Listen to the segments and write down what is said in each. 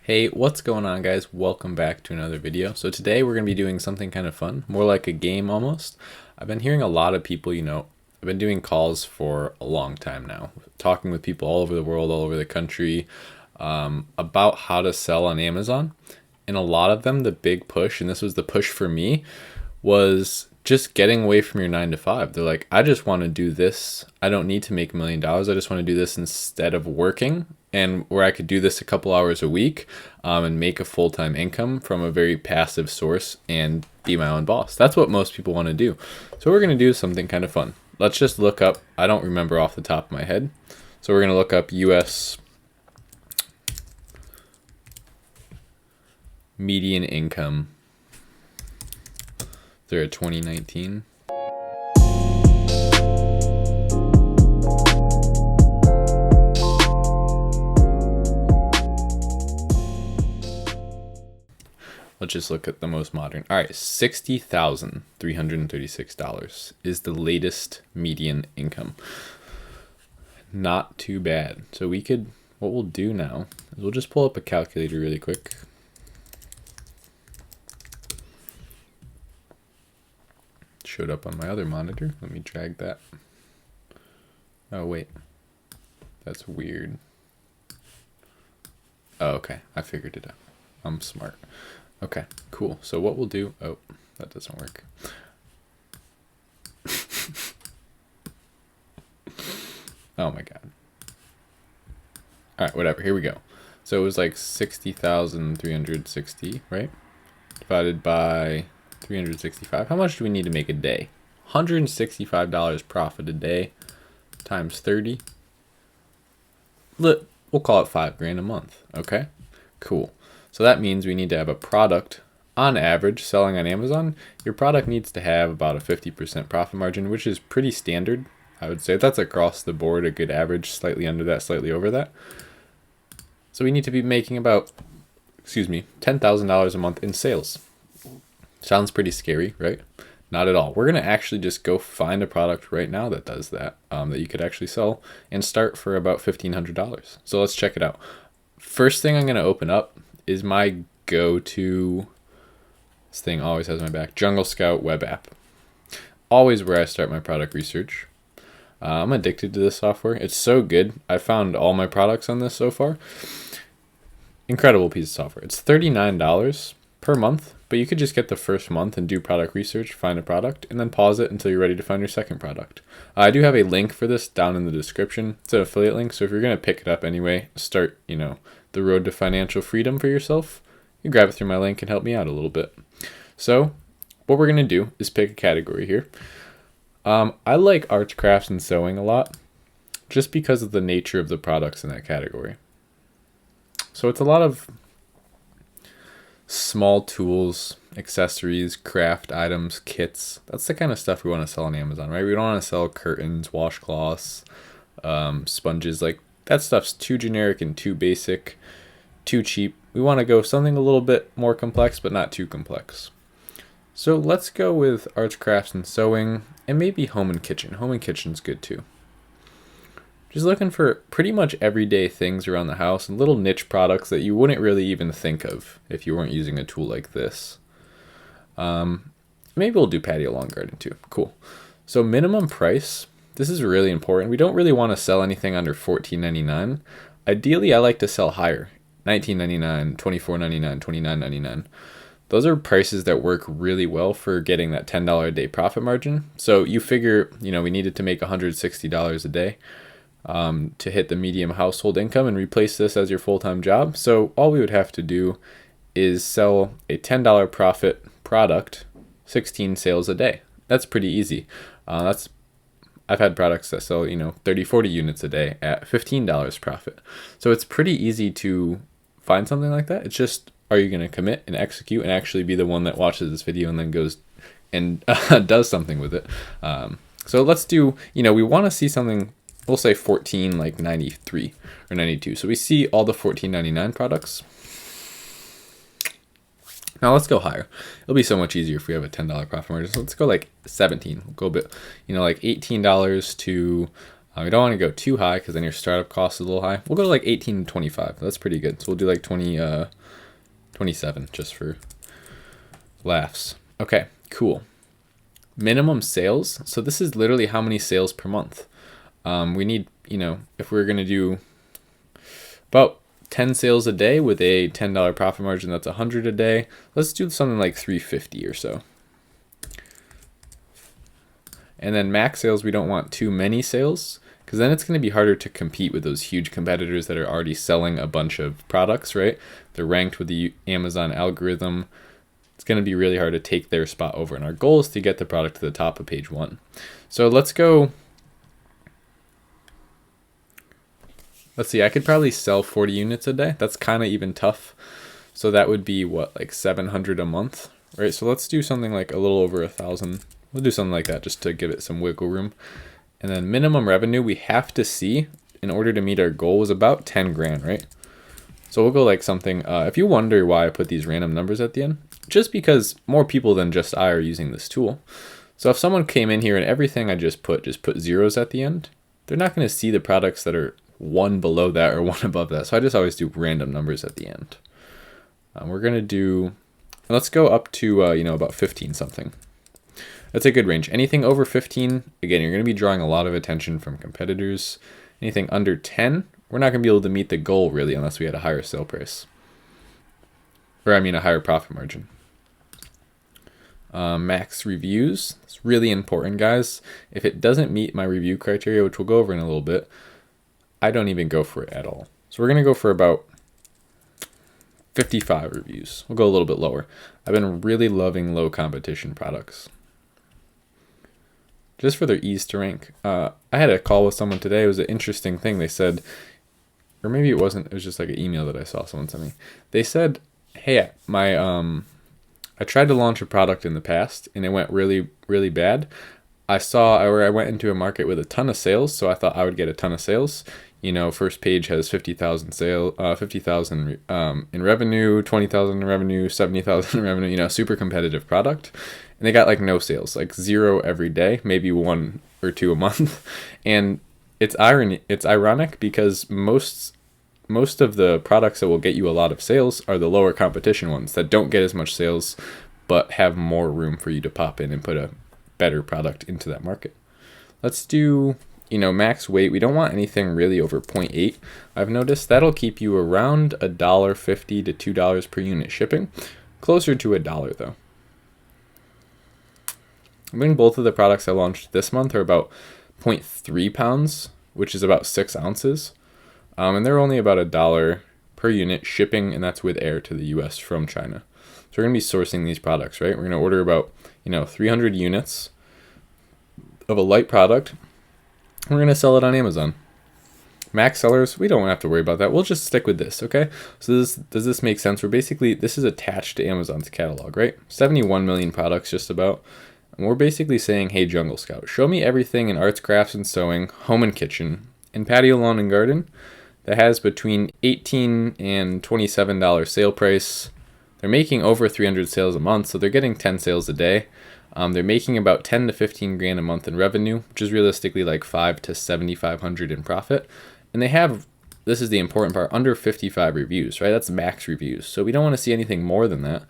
Hey, what's going on, guys? Welcome back to another video. So today we're going to be doing something kind of fun, more like a game almost. I've been hearing a lot of people, I've been doing calls for a long time now, talking with people all over the world, all over the country, about how to sell on Amazon. And a lot of them, the big push, and this was the push for me, was just getting away from your 9 to 5. They're like, I just want to do this. I don't need to make $1,000,000. I just want to do this instead of working, and where I could do this a couple hours a week and make a full-time income from a very passive source and be my own boss. That's what most people want to do. So we're going to do something kind of fun. Let's just look up, I don't remember off the top of my head. So we're going to look up US median income. They're at 2019. Let's just look at the most modern. All right, $60,336 is the latest median income. Not too bad. So what we'll do now is we'll just pull up a calculator really quick. Showed up on my other monitor. Let me drag that. Oh, wait. That's weird. Oh, okay. I figured it out. I'm smart. Okay, cool. So what we'll do... Oh, that doesn't work. Oh, my God. All right, whatever. Here we go. So it was like 60,360, right? Divided by 365. How much do we need to make a day? $165 profit a day times 30. We'll call it $5,000 a month. Okay, cool. So that means we need to have a product on average selling on Amazon. Your product needs to have about a 50% profit margin, which is pretty standard. I would say that's across the board, a good average, slightly under that, slightly over that. So we need to be making about, $10,000 a month in sales. Sounds pretty scary, right? Not at all. We're going to actually just go find a product right now that does that, that you could actually sell and start for about $1,500. So let's check it out. First thing I'm going to open up is my go-to, this thing always has my back, Jungle Scout web app. Always where I start my product research. I'm addicted to this software. It's so good. I found all my products on this so far. Incredible piece of software. It's $39 per month, but you could just get the first month and do product research, find a product, and then pause it until you're ready to find your second product. I do have a link for this down in the description. It's an affiliate link, so if you're going to pick it up anyway, start, the road to financial freedom for yourself, you grab it through my link and help me out a little bit. So what we're going to do is pick a category here. I like arts, crafts, and sewing a lot just because of the nature of the products in that category. So it's a lot of small tools, accessories, craft items, kits. That's the kind of stuff we want to sell on Amazon, right? We don't want to sell curtains, washcloths, sponges. Like, that stuff's too generic and too basic, too cheap. We want to go something a little bit more complex, but not too complex. So let's go with arts, crafts, and sewing, and maybe home and kitchen. Home and kitchen's good too. Just looking for pretty much everyday things around the house and little niche products that you wouldn't really even think of if you weren't using a tool like this. Maybe we'll do patio lawn garden too. Cool. So minimum price, this is really important. We don't really want to sell anything under $14.99. Ideally, I like to sell higher, $19.99, $24.99, $29.99. Those are prices that work really well for getting that $10 a day profit margin. So you figure, we needed to make $160 a day to hit the medium household income and replace this as your full-time job. So all we would have to do is sell a $10 profit product, 16 sales a day. That's pretty easy. I've had products that sell, 30, 40 units a day at $15 profit. So it's pretty easy to find something like that. It's just, are you going to commit and execute and actually be the one that watches this video and then goes and does something with it? So let's do, we want to see something. We'll say 14, like 93 or 92. So we see all the $14.99 products. Now let's go higher. It'll be so much easier if we have a $10 profit margin. So let's go like 17. We'll go a bit, like $18 to We don't want to go too high because then your startup cost is a little high. We'll go to like 18 to 25. That's pretty good. So we'll do like 27 just for laughs. Okay, cool. Minimum sales. So this is literally how many sales per month. We need, if we're going to do about 10 sales a day with a $10 profit margin, that's 100 a day. Let's do something like 350 or so. And then max sales, we don't want too many sales because then it's going to be harder to compete with those huge competitors that are already selling a bunch of products, right? They're ranked with the Amazon algorithm. It's going to be really hard to take their spot over. And our goal is to get the product to the top of page 1. So let's go. Let's see, I could probably sell 40 units a day. That's kind of even tough. So that would be what, like 700 a month, right? So let's do something like a little over 1,000. We'll do something like that just to give it some wiggle room. And then minimum revenue we have to see in order to meet our goal was about 10 grand, right? So we'll go like something, if you wonder why I put these random numbers at the end, just because more people than just I are using this tool. So if someone came in here and everything I just put zeros at the end, they're not going to see the products that are one below that or one above that. So I just always do random numbers at the end. We're going to do, let's go up to, about 15 something. That's a good range. Anything over 15, again, you're going to be drawing a lot of attention from competitors. Anything under 10, we're not going to be able to meet the goal really unless we had a higher sale price. Or a higher profit margin. Max reviews. It's really important, guys. If it doesn't meet my review criteria, which we'll go over in a little bit, I don't even go for it at all. So we're going to go for about 55 reviews. We'll go a little bit lower. I've been really loving low competition products, just for their ease to rank. I had a call with someone today. It was an interesting thing. They said, or maybe it wasn't, it was just like an email that I saw someone send me. They said, hey, I tried to launch a product in the past and it went really, really bad. I went into a market with a ton of sales, so I thought I would get a ton of sales. First page has 50,000 in revenue, 20,000 in revenue, 70,000 in revenue, super competitive product. And they got like no sales, like 0 every day, maybe 1 or 2 a month. And it's ironic because most of the products that will get you a lot of sales are the lower competition ones that don't get as much sales, but have more room for you to pop in and put a better product into that market. Let's do, max weight. We don't want anything really over 0.8. I've noticed that'll keep you around $1.50 to $2 per unit shipping, closer to $1 though. I think both of the products I launched this month are about 0.3 pounds, which is about 6 ounces. And they're only about $1 per unit shipping, and that's with air to the US from China. So we're going to be sourcing these products, right? We're going to order about, 300 units of a light product. We're going to sell it on Amazon. Max sellers, we don't have to worry about that. We'll just stick with this, okay? So does this make sense? This is attached to Amazon's catalog, right? 71 million products just about. And we're basically saying, hey, Jungle Scout, show me everything in arts, crafts, and sewing, home and kitchen, and patio, lawn, and garden that has between $18 and $27 sale price. They're making over 300 sales a month, so they're getting 10 sales a day. They're making about 10 to 15 grand a month in revenue, which is realistically like 5 to 7,500 in profit. And they have, this is the important part, under 55 reviews, right? That's max reviews. So we don't want to see anything more than that.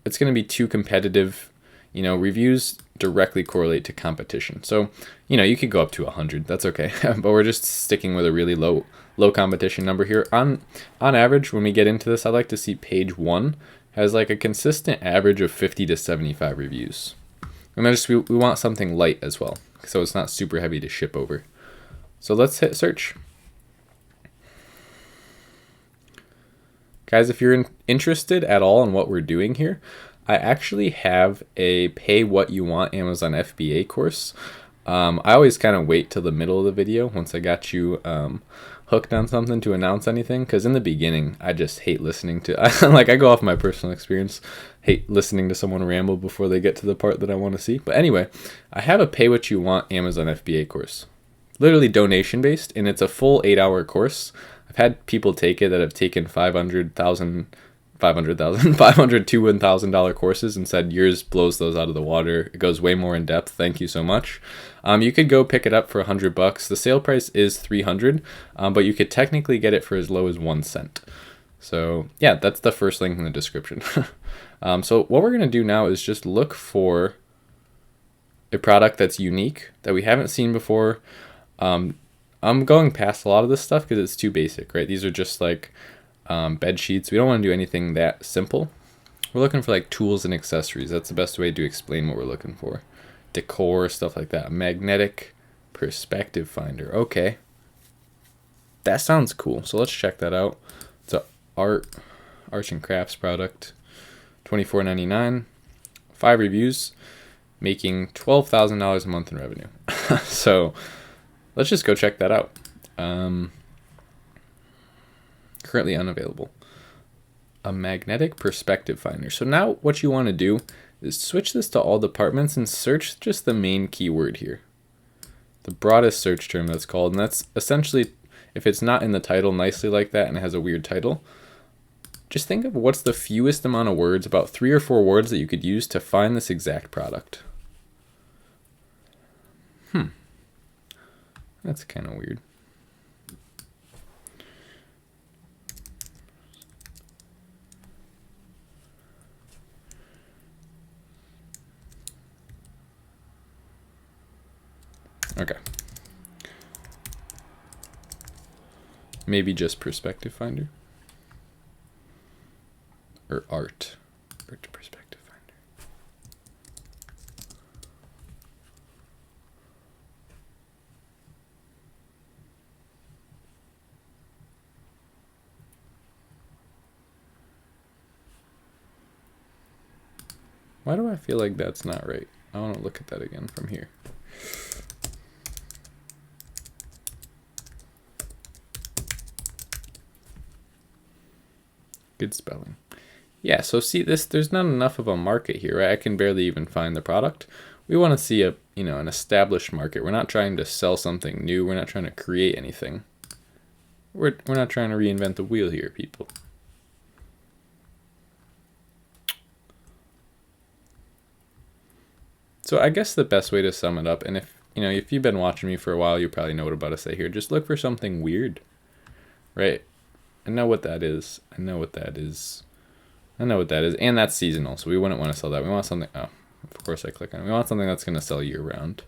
It's going to be too competitive. Reviews directly correlate to competition. So, you could go up to 100. That's okay. But we're just sticking with a really low competition number here. On average, when we get into this, I like to see page 1 has like a consistent average of 50 to 75 reviews. And then we want something light as well, so it's not super heavy to ship over. So let's hit search. Guys, if you're interested at all in what we're doing here, I actually have a pay what you want Amazon FBA course. I always kind of wait till the middle of the video once I got you hooked on something to announce anything, because in the beginning I just hate listening to I go off my personal experience, hate listening to someone ramble before they get to the part that I want to see. But anyway, I have a pay what you want Amazon FBA course, literally donation based, and it's a full 8-hour course. I've had people take it that have taken 500,000 500,000, 500 to $1,000 courses and said yours blows those out of the water. It goes way more in depth. Thank you so much. You could go pick it up for $100. The sale price is 300, but you could technically get it for as low as 1 cent. So yeah, that's the first link in the description. So what we're going to do now is just look for a product that's unique that we haven't seen before. I'm going past a lot of this stuff because it's too basic, right? These are just like bed sheets. We don't want to do anything that simple. We're looking for like tools and accessories. That's the best way to explain what we're looking for. Decor, stuff like that. Magnetic perspective finder. Okay. That sounds cool. So let's check that out. It's a arts and crafts product. $24.99. 5 reviews. Making $12,000 a month in revenue. So let's just go check that out. Currently unavailable. A magnetic perspective finder. So now what you want to do is switch this to all departments and search just the main keyword here. The broadest search term that's called, and that's essentially, if it's not in the title nicely like that and it has a weird title, just think of what's the fewest amount of words, about 3 or 4 words that you could use to find this exact product. That's kind of weird. Okay. Maybe just perspective finder. Or art perspective finder. Why do I feel like that's not right? I want to look at that again from here. Good spelling. Yeah, so see this, there's not enough of a market here, right? I can barely even find the product. We want to see a, an established market. We're not trying to sell something new. We're not trying to create anything. We're not trying to reinvent the wheel here, people. So I guess the best way to sum it up, and if you've been watching me for a while, you probably know what I'm about to say here. Just look for something weird, right? I know what that is. I know what that is. And that's seasonal, so we wouldn't want to sell that. We want something, oh, of course I click on it. We want something that's going to sell year round.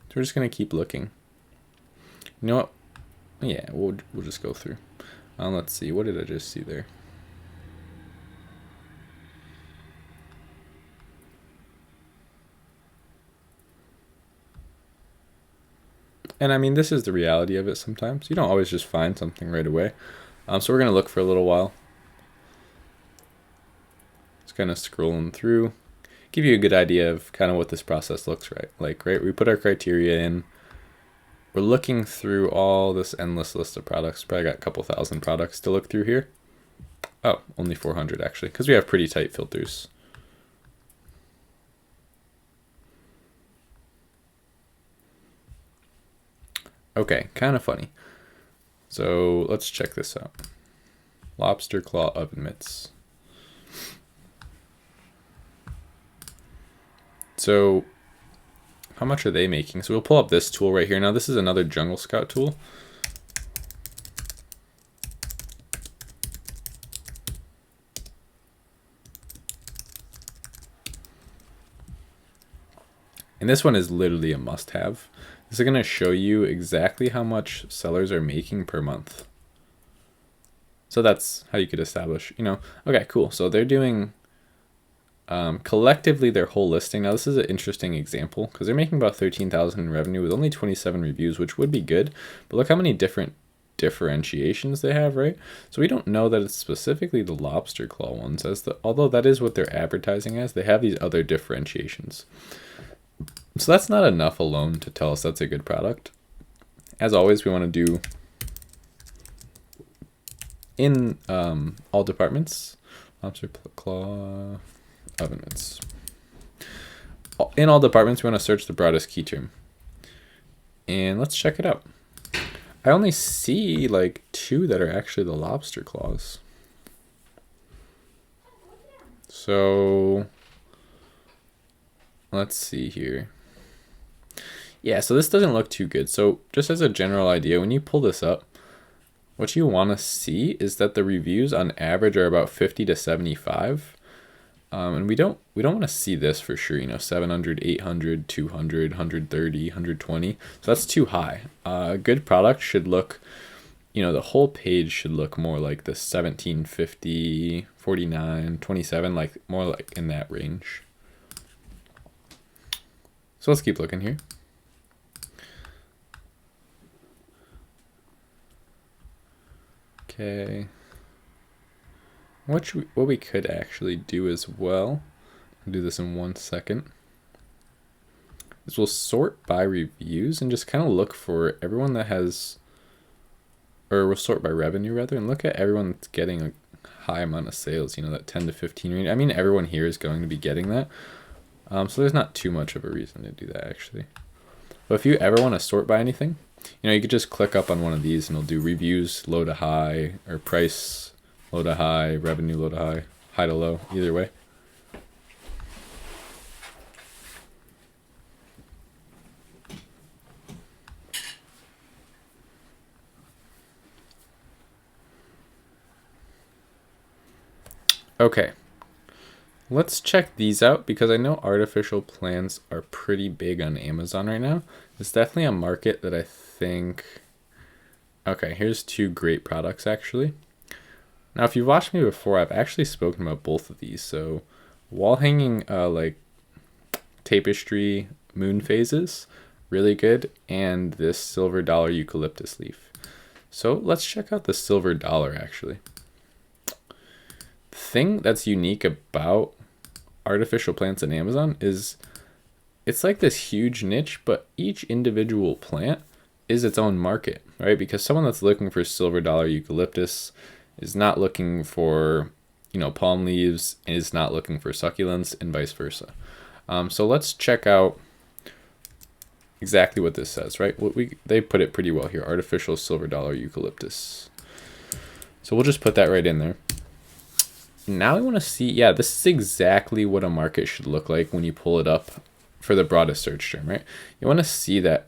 So we're just going to keep looking. You know what? Yeah, we'll just go through. Let's see. What did I just see there? And I mean, this is the reality of it sometimes. You don't always just find something right away. So we're going to look for a little while. Just kind of scrolling through. Give you a good idea of kind of what this process looks like, right? We put our criteria in. We're looking through all this endless list of products. Probably got a couple thousand products to look through here. Oh, only 400 actually, because we have pretty tight filters. Okay, kind of funny. So let's check this out. Lobster claw oven mitts. So how much are they making? So we'll pull up this tool right here. Now this is another Jungle Scout tool. And this one is literally a must-have. This is going to show you exactly how much sellers are making per month. So that's how you could establish, okay, cool. So they're doing collectively their whole listing. Now this is an interesting example because they're making about 13,000 in revenue with only 27 reviews, which would be good. But look how many different differentiations they have, right? So we don't know that it's specifically the lobster claw ones, although that is what they're advertising as. They have these other differentiations. So that's not enough alone to tell us that's a good product. As always, we want to do in all departments, lobster claw oven mitts. In all departments, we want to search the broadest key term. And let's check it out. I only see like 2 that are actually the lobster claws. So let's see here. Yeah, so this doesn't look too good. So just as a general idea, when you pull this up, what you want to see is that the reviews on average are about 50 to 75. And we don't want to see this for sure, 700, 800, 200, 130, 120. So that's too high. A good product should look, the whole page should look more like the 1750, 49, 27, like more like in that range. So let's keep looking here. Okay. What we could actually do as well, I'll do this in 1 second, is we'll sort by reviews and just kind of look for everyone that has, or we'll sort by revenue rather, and look at everyone that's getting a high amount of sales, that 10 to 15 range. I mean, everyone here is going to be getting that. So there's not too much of a reason to do that actually. But if you ever want to sort by anything, you could just click up on one of these and it'll do reviews low to high, or price low to high, revenue low to high, high to low, either way. Okay, let's check these out because I know artificial plants are pretty big on Amazon right now. It's definitely a market that I think... Okay, here's 2 great products actually. Now, if you've watched me before, I've actually spoken about both of these. So, wall hanging like tapestry moon phases, really good, and this silver dollar eucalyptus leaf. So let's check out the silver dollar actually. The thing that's unique about artificial plants in Amazon is it's like this huge niche, but each individual plant is its own market, right? Because someone that's looking for silver dollar eucalyptus is not looking for, palm leaves, and is not looking for succulents, and vice versa. So let's check out exactly what this says, right? They put it pretty well here, artificial silver dollar eucalyptus. So we'll just put that right in there. Now we want to see, yeah, this is exactly what a market should look like when you pull it up for the broadest search term, right? You want to see that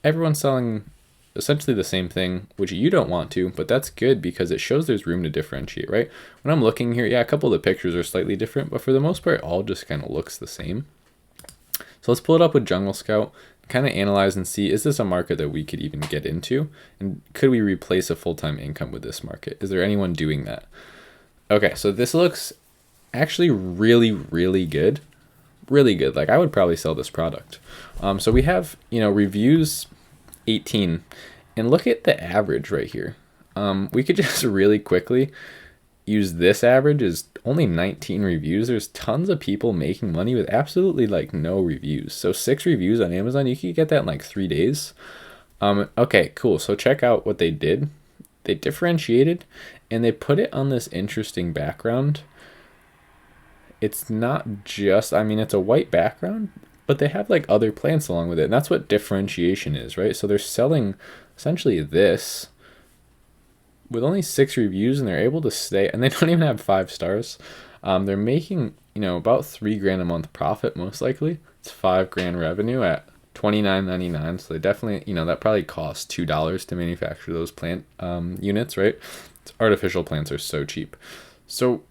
everyone's selling essentially the same thing, which you don't want to, but that's good because it shows there's room to differentiate, right? When I'm looking here, yeah, a couple of the pictures are slightly different, but for the most part, all just kind of looks the same. So let's pull it up with Jungle Scout, kind of analyze and see, is this a market that we could even get into? And could we replace a full-time income with this market? Is there anyone doing that? Okay, so this looks actually really, really good. Really good. Like, I would probably sell this product. So we have, reviews 18, and look at the average right here. We could just really quickly use this average as only 19 reviews. There's tons of people making money with absolutely like no reviews. So 6 reviews on Amazon, you could get that in like 3 days. Okay, cool. So check out what they did. They differentiated and they put it on this interesting background. It's not just, it's a white background, but they have like other plants along with it. And that's what differentiation is, right? So they're selling essentially this with only 6 reviews, and they're able to stay, and they don't even have 5 stars. They're making, about $3,000 a month profit, most likely. It's $5,000 revenue at $29.99. So they definitely, that probably costs $2 to manufacture those plant units, right? Artificial plants are so cheap. So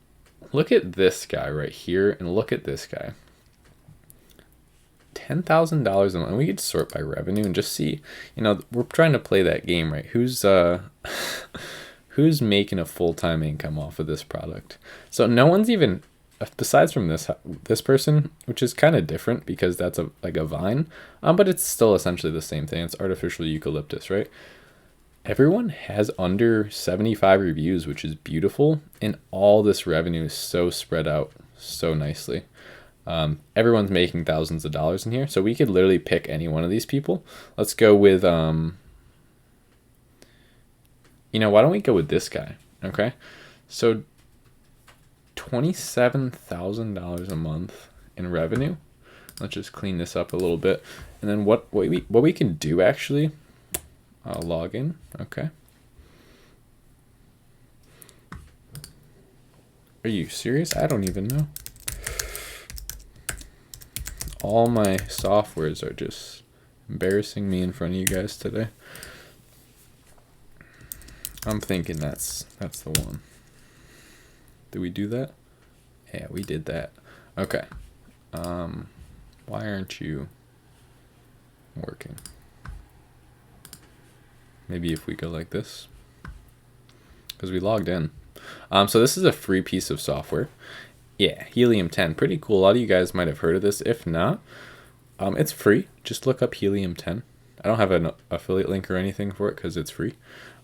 look at this guy right here, and look at this guy. $10,000 a month. And we could sort by revenue and just see, we're trying to play that game, right? Who's making a full-time income off of this product? So no one's even, besides from this person, which is kind of different because that's like a vine, but it's still essentially the same thing. It's artificial eucalyptus, right? Everyone has under 75 reviews, which is beautiful, and all this revenue is so spread out so nicely. Everyone's making thousands of dollars in here, so we could literally pick any one of these people. Let's go with why don't we go with this guy? Okay, so $27,000 a month in revenue. Let's just clean this up a little bit, and then what we can do actually I'll log in. Okay. Are you serious? I don't even know. All my softwares are just embarrassing me in front of you guys today. I'm thinking that's the one. Did we do that? Yeah, we did that. Okay. Why aren't you working? Maybe if we go like this, because we logged in. So this is a free piece of software. Yeah, Helium 10, pretty cool. A lot of you guys might have heard of this. If not, it's free. Just look up Helium 10. I don't have an affiliate link or anything for it because it's free.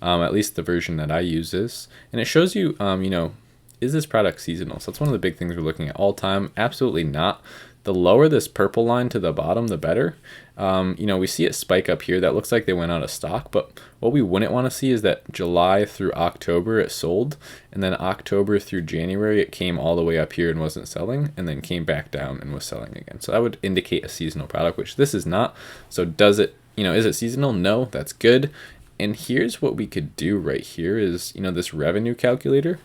At least the version that I use is, and it shows you, you know, is this product seasonal? So that's one of the big things we're looking at all time. Absolutely not. The lower this purple line to the bottom, the better. You know, we see it spike up here. That looks like they went out of stock, but what we wouldn't want to see is that July through October it sold, and then October through January it came all the way up here and wasn't selling, and then came back down and was selling again. So that would indicate a seasonal product, which this is not. So does it, you know, is it seasonal? No, that's good. And here's what we could do right here is, you know, this revenue calculator.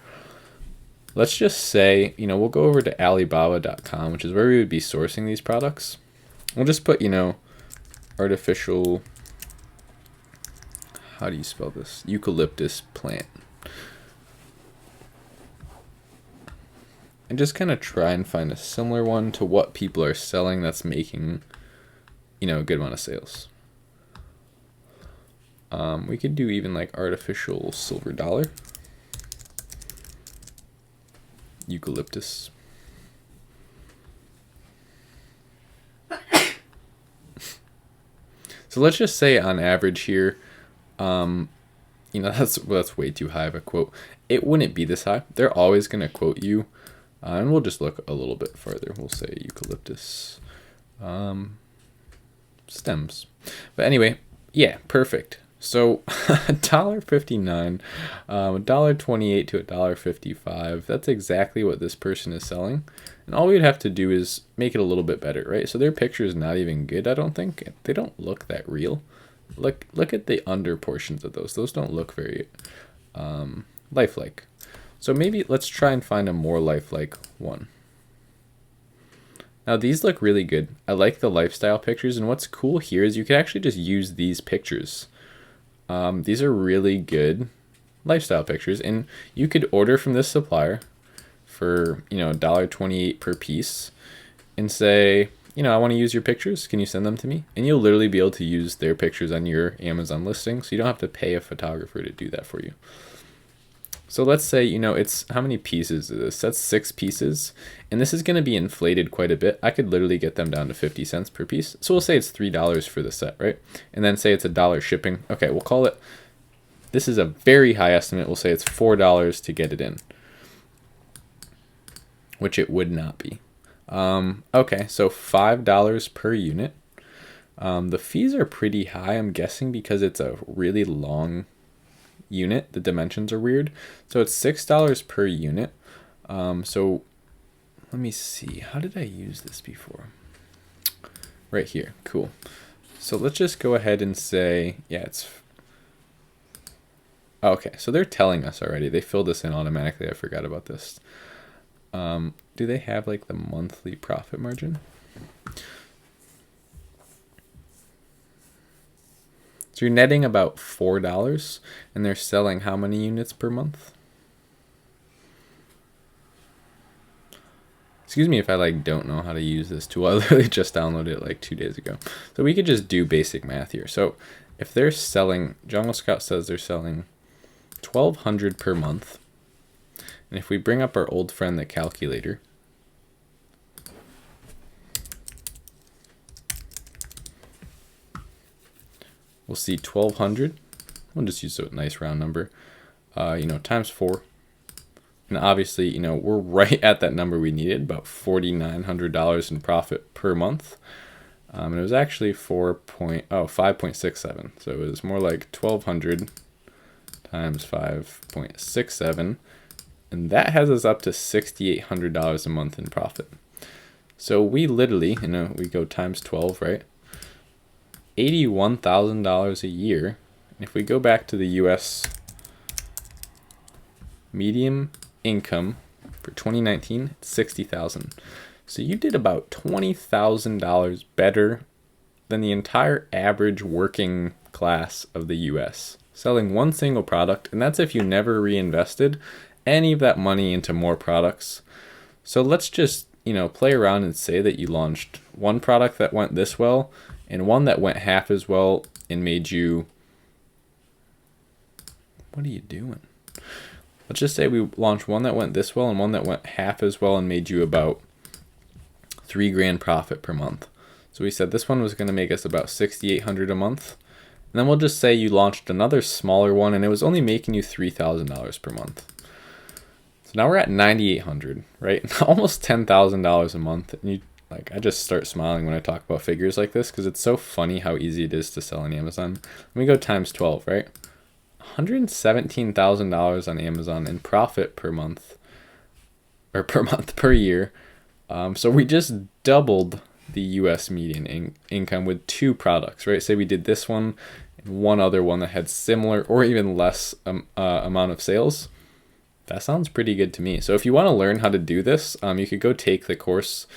Let's just say, you know, we'll go over to Alibaba.com, which is where we would be sourcing these products. We'll just put, you know, artificial, how do you spell this? Eucalyptus plant. And just kind of try and find a similar one to what people are selling that's making, you know, a good amount of sales. We could do even like artificial silver dollar. Eucalyptus. So let's just say on average here, you know, that's way too high of a quote. It wouldn't be this high. They're always going to quote you. And we'll just look a little bit further. We'll say eucalyptus stems. But anyway, yeah, perfect. So $1.59, $1.28 to $1.55. That's exactly what this person is selling. And all we'd have to do is make it a little bit better, right? So their picture is not even good, I don't think. They don't look that real. Look at the under portions of those. Those don't look very lifelike. So maybe let's try and find a more lifelike one. Now these look really good. I like the lifestyle pictures, and what's cool here is you can actually just use these pictures. These are really good lifestyle pictures, and you could order from this supplier for, you know, $1.28 per piece and say, you know, I want to use your pictures. Can you send them to me? And you'll literally be able to use their pictures on your Amazon listing, so you don't have to pay a photographer to do that for you. So let's say, you know, it's, how many pieces is this? That's 6 pieces, and this is going to be inflated quite a bit. I could literally get them down to 50 cents per piece. So we'll say it's $3 for the set, right? And then say it's $1 shipping. Okay, we'll call it, this is a very high estimate. We'll say it's $4 to get it in, which it would not be. Okay, so $5 per unit. The fees are pretty high, I'm guessing, because it's a really long unit. The dimensions are weird. So it's $6 per unit. So let me see. How did I use this before? Right here. Cool. So let's just go ahead and say, yeah, it's okay. So they're telling us already. They filled this in automatically. I forgot about this. Do they have like the monthly profit margin? So you're netting about $4, and they're selling how many units per month? Excuse me if I like don't know how to use this tool. I literally just downloaded it like 2 days ago. So we could just do basic math here. So if they're selling, Jungle Scout says they're selling $1,200 per month. And if we bring up our old friend, the calculator, we'll see 1,200. We'll just use a nice round number, you know, times 4. And obviously, you know, we're right at that number we needed, about $4,900 in profit per month. And it was actually 5.67. So it was more like 1,200 times 5.67. And that has us up to $6,800 a month in profit. So we literally, you know, we go times 12, right? $81,000 a year if we go back to the US median income for 2019, it's 60,000. So you did about $20,000 better than the entire average working class of the US, selling one single product, and that's if you never reinvested any of that money into more products. So let's just, play around and say that you launched one product that went this well and one that went half as well and made you... What are you doing? Let's just say we launched one that went this well and one that went half as well and made you about $3,000 profit per month. So we said this one was going to make us about $6,800 a month. And then we'll just say you launched another smaller one and it was only making you $3,000 per month. So now we're at $9,800, right? Almost $10,000 a month. And I just start smiling when I talk about figures like this because it's so funny how easy it is to sell on Amazon. Let me go times 12, right? $117,000 on Amazon in profit per month, or per year. So we just doubled the US median income with two products, right? Say we did this one and one other one that had similar or even less amount of sales. That sounds pretty good to me. So if you want to learn how to do this, you could go take the course.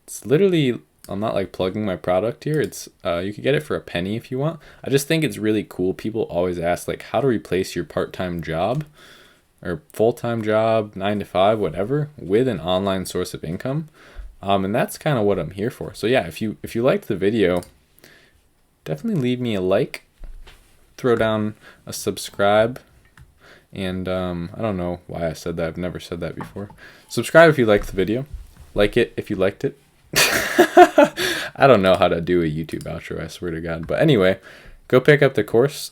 It's literally, I'm not like plugging my product here. It's you could get it for a penny if you want. I just think it's really cool. People always ask like how to replace your part-time job or full-time job, 9 to 5, whatever, with an online source of income. And that's kind of what I'm here for. So yeah, if you liked the video, definitely leave me a like, throw down a subscribe, and I don't know why I said that. I've never said that before. Subscribe if you liked the video. Like it if you liked it. I don't know how to do a YouTube outro, I swear to God. But anyway, go pick up the course.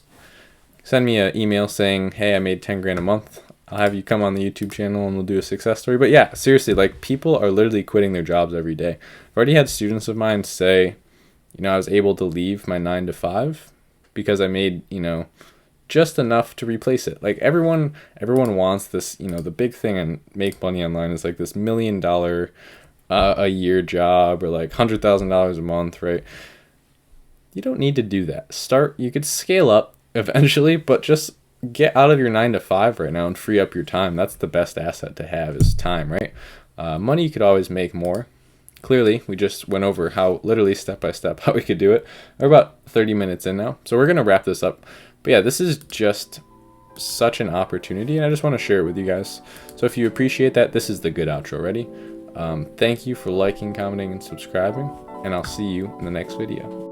Send me an email saying, hey, I made 10 grand a month. I'll have you come on the YouTube channel and we'll do a success story. But yeah, seriously, like people are literally quitting their jobs every day. I've already had students of mine say, I was able to leave my 9 to 5 because I made, just enough to replace it. Like everyone wants this, the big thing and make money online is like this $1 million a year job or like $100,000 a month, right? You don't need to do that. You could scale up eventually, but just get out of your 9 to 5 right now and free up your time. That's the best asset to have is time, right? Money you could always make more. Clearly, we just went over how literally step by step how we could do it. We're about 30 minutes in now, so we're gonna wrap this up. But yeah, this is just such an opportunity, and I just want to share it with you guys. So if you appreciate that, this is the good outro. Ready? Thank you for liking, commenting, and subscribing, and I'll see you in the next video.